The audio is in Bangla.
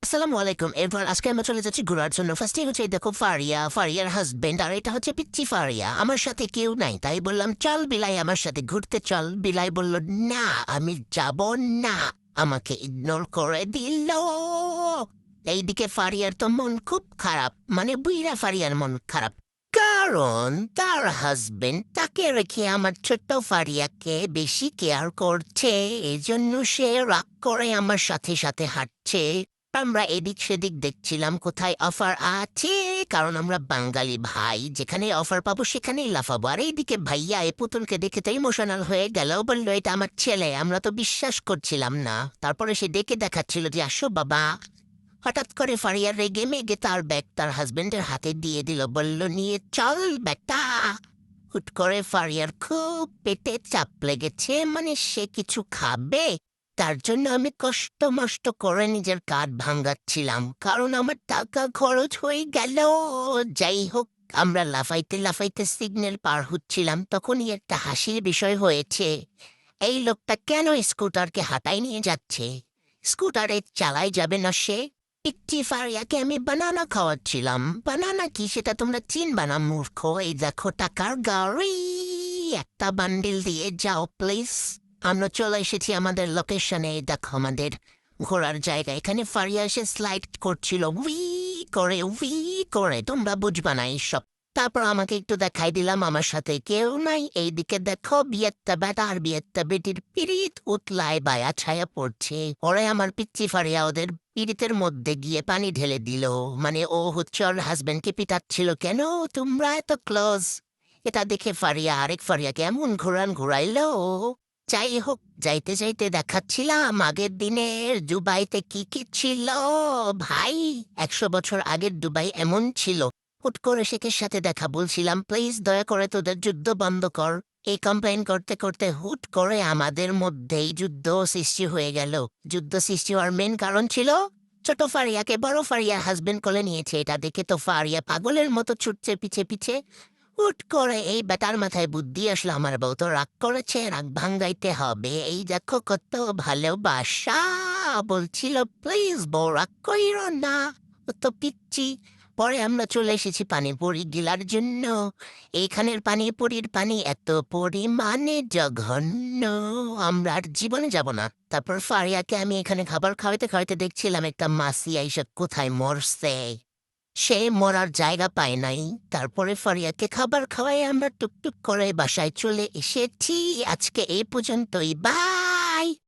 আসসালামু আলাইকুম। এরপর আজকে আমরা চলে যাচ্ছি ঘোরার জন্য। ফার্স্টে হচ্ছে এই দেখো ফারিয়া, ফারিয়ার হাসব্যান্ড, আর এটা হচ্ছে পিচ্চি ফারিয়া। আমার সাথে কেউ নাই, তাই বললাম চল বিলাই আমার সাথে ঘুরতে চল। বিলাই বলল না, আমি যাব না, আমাকে ইগনোর করে দিল। এইদিকে ফারিয়ার তো মন খুব খারাপ, মানে বুইরা ফারিয়ার মন খারাপ, কারণ তার হাসব্যান্ড তাকে রেখে আমার ছোট্ট ফারিয়াকে বেশি কেয়ার করছে। এজন্য সে রাগ করে আমার সাথে সাথে হাঁটছে। আমরা এদিক সেদিক দেখছিলাম কোথায় অফার আছে, কারণ আমরা বাঙালি ভাই, যেখানে অফার পাবো সেখানেই লাফাবো। আর এইদিকে ভাইয়া এ পুতুলকে দেখে তো ইমোশনাল হয়ে গেল, বললো এটা আমার ছেলে। আমরা তো বিশ্বাস করছিলাম না। তারপরে সে ডেকে দেখাচ্ছিল যে আসো বাবা। হঠাৎ করে ফারিয়া রেগে মেগে তার ব্যাগ তার হাজবেন্ডের হাতে দিয়ে দিল, বলল নিয়ে চল বেটা। হুট করে ফারিয়ার খুব পেটে চাপ লেগেছে, মানে সে কিছু খাবে। তার জন্য আমি কষ্ট মষ্ট করে নিজের কাঁধ ভাঙাচ্ছিলাম, কারণ আমার টাকা খরচ হয়ে গেল। যাই হোক, আমরা লাফাইতে লাফাইতে সিগন্যাল পার হচ্ছিলাম, তখনই একটা হাসির বিষয় হয়েছে। এই লোকটা কেন স্কুটারকে হাঁটাই নিয়ে যাচ্ছে? স্কুটারে চালাই যাবে না সে? একটি ফারিয়াকে আমি বানানা খাওয়াচ্ছিলাম। বানানা কি সেটা তোমরা চিনবা না মূর্খ। এই দেখো টাকার গাড়ি, একটা বান্ডিল দিয়ে যাও প্লিজ। আমরা চলে এসেছি আমাদের লোকেশনে। দেখো আমাদের ঘোরার জায়গা। এখানে ফারিয়া এসে স্লাইড করছিল উই করে, তোমরা বুঝবা না এইসব। তারপর আমাকে একটু দেখাই দিলাম আমার সাথে কেউ নাই। এইদিকে দেখো বিয়েত্তা বেটা আর বিয়েত্তা বেটির পিরিত উতলায় বায়া ছায়া পড়ছে। ওরে আমার পিচ্চি ফারিয়া ওদের পিরিতের মধ্যে গিয়ে পানি ঢেলে দিল। মানে ও হচ্ছে ওর হাজবেন্ডকে পিটাচ্ছিল, কেন তোমরা এত ক্লোজ। এটা দেখে ফারিয়া আরেক ফারিয়াকে এমন ঘুরাইলো। যাই হোক, যাইতে যাইতে দেখাচ্ছিলাম আগের দিনের দুবাইতে কি কি ছিল। ভাই, 100 বছর আগের দুবাই এমন ছিল। হুট করে শেখের সাথে দেখা, বলছিলাম প্লিজ দয়া করে তোদের যুদ্ধ বন্ধ কর। এই কমপ্লেন করতে করতে হুট করে আমাদের মধ্যেই যুদ্ধ সৃষ্টি হয়ে গেল। যুদ্ধ সৃষ্টি হওয়ার মেন কারণ ছিল ছোট ফারিয়াকে বড় ফারিয়ার হাজবেন্ড কোলে নিয়েছে। এটা দেখে তো ফারিয়া পাগলের মতো ছুটছে পিছে পিছে। হুট করে এই বেটার মাথায় বুদ্ধি আসলো, আমার বউ তো রাগ করেছে, রাগ ভাঙ্গাইতে হবে। এই দেখো কত ভালোবাসা, বলছিল প্লিজ বউ রাগ কইরো না, ও তো পিচ্ছি। পরে আমরা চলে এসেছি পানিপুরি গিলার জন্য। এইখানের পানিপুরির পানি এত পরিমাণে জঘন্য, আমরা আর জীবনে যাব না। তারপর ফারিয়াকে আমি এখানে খাবার খাওয়াইতে খাওয়াইতে দেখছিলাম একটা মাসি আইসা কোথায় মরছে। সে মরার জায়গা পায় নাই। তারপরে ফারিয়াকে খাবার খাওয়াই আমরা টুকটুক করে বাসায় চলে এসেছি। আজকে এই পর্যন্তই, বাই।